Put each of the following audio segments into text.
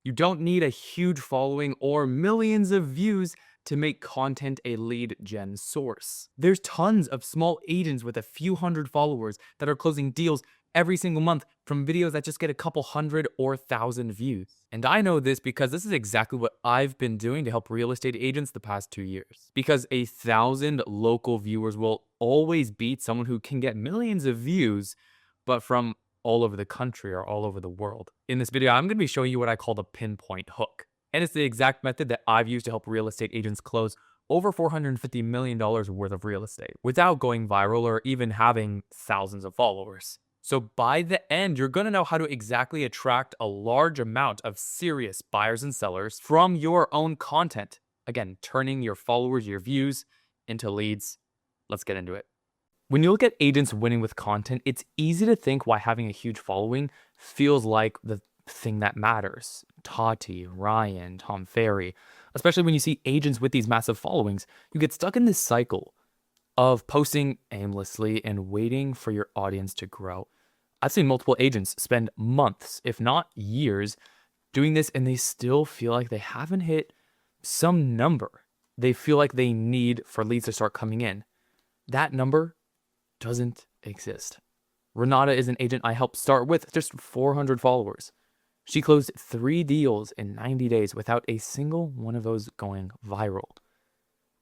You don't need a huge following or millions of views to make content a lead gen source. There's tons of small agents with a few hundred followers that are closing deals every single month from videos that just get a couple hundred or thousand views. And I know this because this is exactly what I've been doing to help real estate agents the past 2 years. Because 1,000 local viewers will always beat someone who can get millions of views, but from all over the country or all over the world. In this video, I'm going to be showing you what I call the pinpoint hook. And it's the exact method that I've used to help real estate agents close over $450 million worth of real estate without going viral or even having thousands of followers. So by the end, you're going to know how to exactly attract a large amount of serious buyers and sellers from your own content. Again, turning your followers, your views into leads. Let's get into it. When you look at agents winning with content, it's easy to think why having a huge following feels like the thing that matters. Tati, Ryan, Tom Ferry, especially when you see agents with these massive followings, you get stuck in this cycle of posting aimlessly and waiting for your audience to grow. I've seen multiple agents spend months, if not years, doing this, and they still feel like they haven't hit some number they feel like they need for leads to start coming in. That number doesn't exist. Renata is an agent I helped start with just 400 followers. She closed 3 deals in 90 days without a single one of those going viral.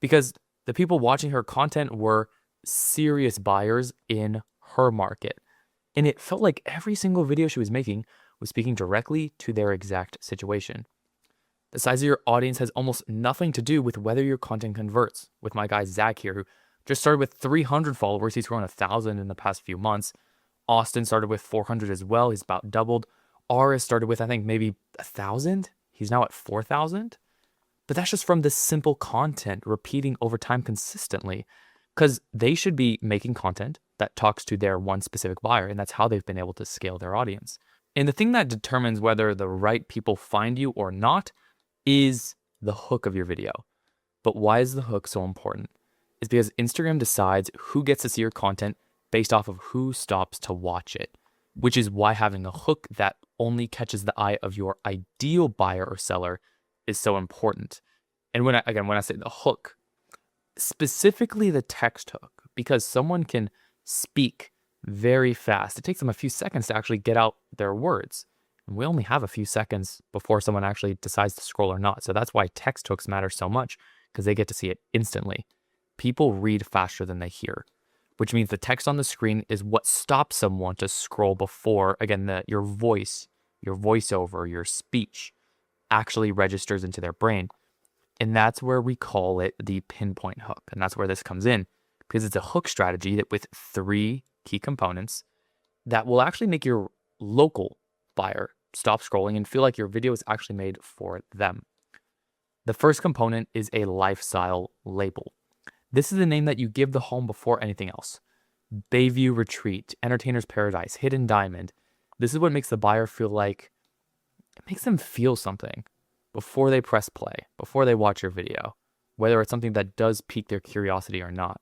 Because the people watching her content were serious buyers in her market. And it felt like every single video she was making was speaking directly to their exact situation. The size of your audience has almost nothing to do with whether your content converts. With my guy Zach here, who just started with 300 followers. He's grown 1,000 in the past few months. Austin started with 400 as well. He's about doubled. Aris started with, I think, maybe 1,000. He's now at 4,000. But that's just from the simple content repeating over time consistently, because they should be making content that talks to their one specific buyer, and that's how they've been able to scale their audience. And the thing that determines whether the right people find you or not is the hook of your video. But why is the hook so important? Is because Instagram decides who gets to see your content based off of who stops to watch it, which is why having a hook that only catches the eye of your ideal buyer or seller is so important. And when I say the hook, specifically the text hook, because someone can speak very fast. It takes them a few seconds to actually get out their words. And we only have a few seconds before someone actually decides to scroll or not. So that's why text hooks matter so much, because they get to see it instantly. People read faster than they hear, which means the text on the screen is what stops someone to scroll before, again, your voice, your voiceover, your speech actually registers into their brain. And that's where we call it the pinpoint hook. And that's where this comes in, because it's a hook strategy that with 3 key components that will actually make your local buyer stop scrolling and feel like your video is actually made for them. The first component is a lifestyle label. This is the name that you give the home before anything else. Bayview Retreat, Entertainer's Paradise, Hidden Diamond. This is what makes the buyer feel like, it makes them feel something before they press play, before they watch your video, whether it's something that does pique their curiosity or not.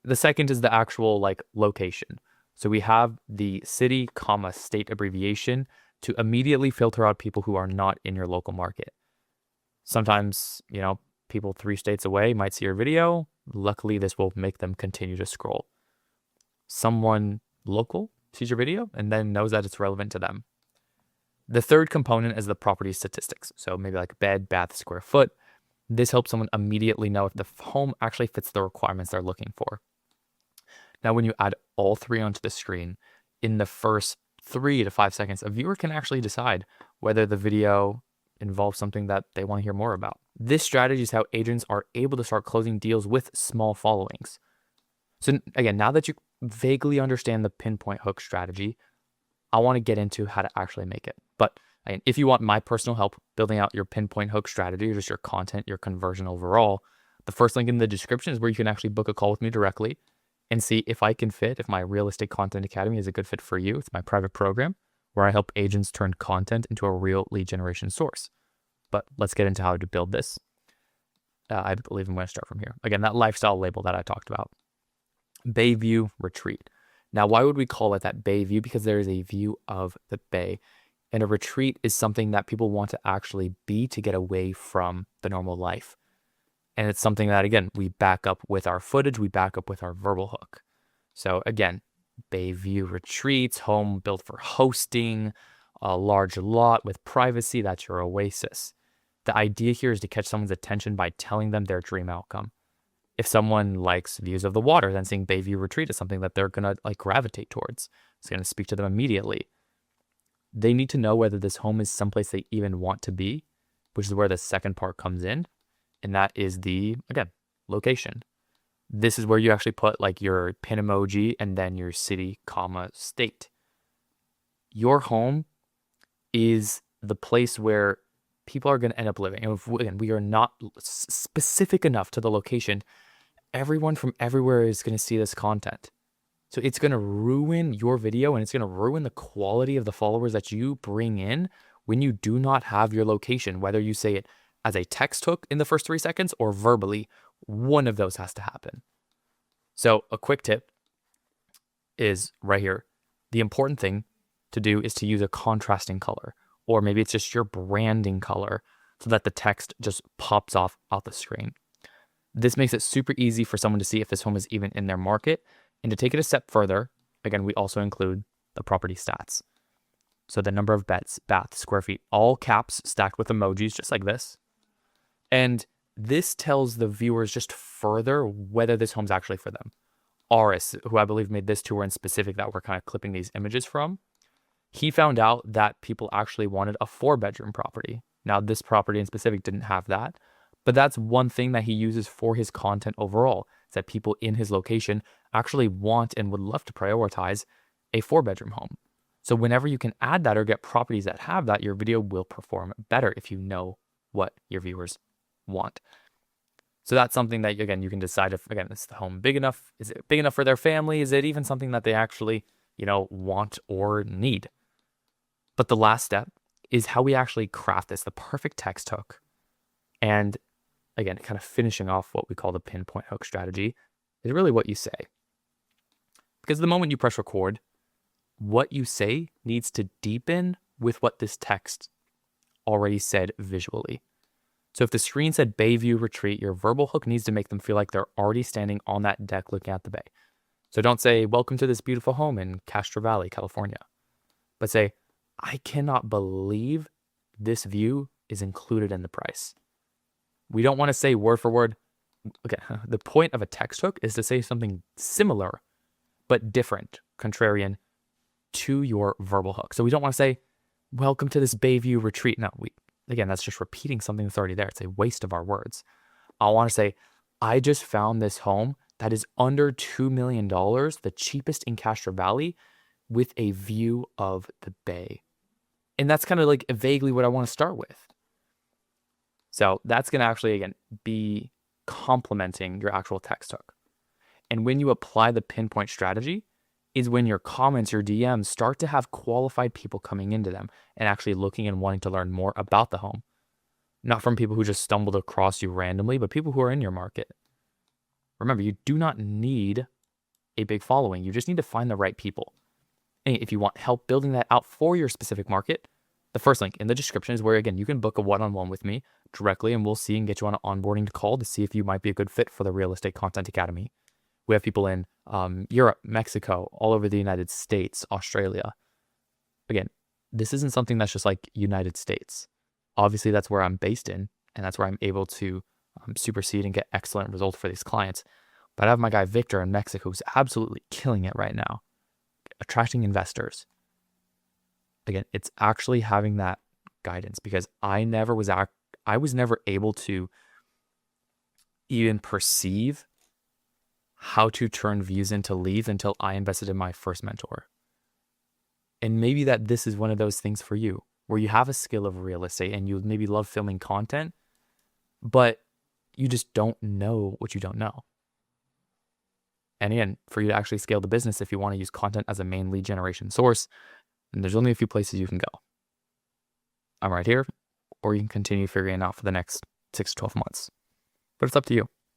The second is the actual location. So we have the city, state abbreviation to immediately filter out people who are not in your local market. Sometimes, people 3 states away might see your video. Luckily, this will make them continue to scroll. Someone local sees your video and then knows that it's relevant to them. The third component is the property statistics. So maybe like bed, bath, square foot. This helps someone immediately know if the home actually fits the requirements they're looking for. Now, when you add all 3 onto the screen, in the first 3 to 5 seconds, a viewer can actually decide whether the video involves something that they want to hear more about. This strategy is how agents are able to start closing deals with small followings. So again, now that you vaguely understand the pinpoint hook strategy, I want to get into how to actually make it. But again, if you want my personal help building out your pinpoint hook strategy, or just your content, your conversion overall, the first link in the description is where you can actually book a call with me directly and see if I can fit, if my Real Estate Content Academy is a good fit for you. It's my private program where I help agents turn content into a real lead generation source. But let's get into how to build this. I believe I'm going to start from here. Again, that lifestyle label that I talked about. Bayview Retreat. Now, why would we call it that Bayview? Because there is a view of the bay. And a retreat is something that people want to actually be to get away from the normal life. And it's something that, again, we back up with our footage, we back up with our verbal hook. So again, Bayview Retreats, home built for hosting, a large lot with privacy, that's your oasis. The idea here is to catch someone's attention by telling them their dream outcome. If someone likes views of the water, then seeing Bayview Retreat is something that they're gonna like gravitate towards. It's gonna speak to them immediately. They need to know whether this home is someplace they even want to be, which is where the second part comes in. And that is the, again, location. This is where you actually put like your pin emoji and then your city, comma, state. Your home is the place where people are going to end up living. And if, again, we are not specific enough to the location, everyone from everywhere is going to see this content. So it's going to ruin your video and it's going to ruin the quality of the followers that you bring in when you do not have your location, whether you say it as a text hook in the first 3 seconds or verbally. One of those has to happen. So a quick tip is right here. The important thing to do is to use a contrasting color, or maybe it's just your branding color so that the text just pops off out the screen. This makes it super easy for someone to see if this home is even in their market. And to take it a step further, again, we also include the property stats. So the number of beds, baths, square feet, all caps stacked with emojis just like this. And this tells the viewers just further whether this home's actually for them. Aris, who I believe made this tour in specific that we're kind of clipping these images from, he found out that people actually wanted a 4-bedroom property. Now, this property in specific didn't have that, but that's one thing that he uses for his content overall, is that people in his location actually want and would love to prioritize a 4-bedroom home. So whenever you can add that or get properties that have that, your video will perform better if you know what your viewers want. So that's something that, again, you can decide if, again, is the home big enough? Is it big enough for their family? Is it even something that they actually, want or need? But the last step is how we actually craft this, the perfect text hook. And again, kind of finishing off what we call the pinpoint hook strategy is really what you say. Because the moment you press record, what you say needs to deepen with what this text already said visually. So if the screen said Bayview Retreat, your verbal hook needs to make them feel like they're already standing on that deck looking at the bay. So don't say, welcome to this beautiful home in Castro Valley, California. But say, I cannot believe this view is included in the price. We don't want to say word for word. Okay, the point of a text hook is to say something similar, but different, contrarian to your verbal hook. So we don't want to say, welcome to this Bayview Retreat. No, again, that's just repeating something that's already there. It's a waste of our words. I want to say, I just found this home that is under $2 million, the cheapest in Castro Valley, with a view of the bay. And that's kind of like vaguely what I want to start with. So that's going to actually, again, be complementing your actual text hook. And when you apply the pinpoint strategy is when your comments, your DMs start to have qualified people coming into them and actually looking and wanting to learn more about the home. Not from people who just stumbled across you randomly, but people who are in your market. Remember, you do not need a big following. You just need to find the right people. And if you want help building that out for your specific market, the first link in the description is where, again, you can book a one-on-one with me directly, and we'll see and get you on an onboarding call to see if you might be a good fit for the Real Estate Content Academy. We have people in Europe, Mexico, all over the United States, Australia. Again, this isn't something that's just like United States. Obviously, that's where I'm based in, and that's where I'm able to supersede and get excellent results for these clients. But I have my guy Victor in Mexico who's absolutely killing it right now, attracting investors. Again, it's actually having that guidance, because I was never able to even perceive how to turn views into leads until I invested in my first mentor. And maybe that this is one of those things for you, where you have a skill of real estate and you maybe love filming content, but you just don't know what you don't know. And again, for you to actually scale the business, if you want to use content as a main lead generation source, then there's only a few places you can go. I'm right here, or you can continue figuring it out for the next 6 to 12 months. But it's up to you.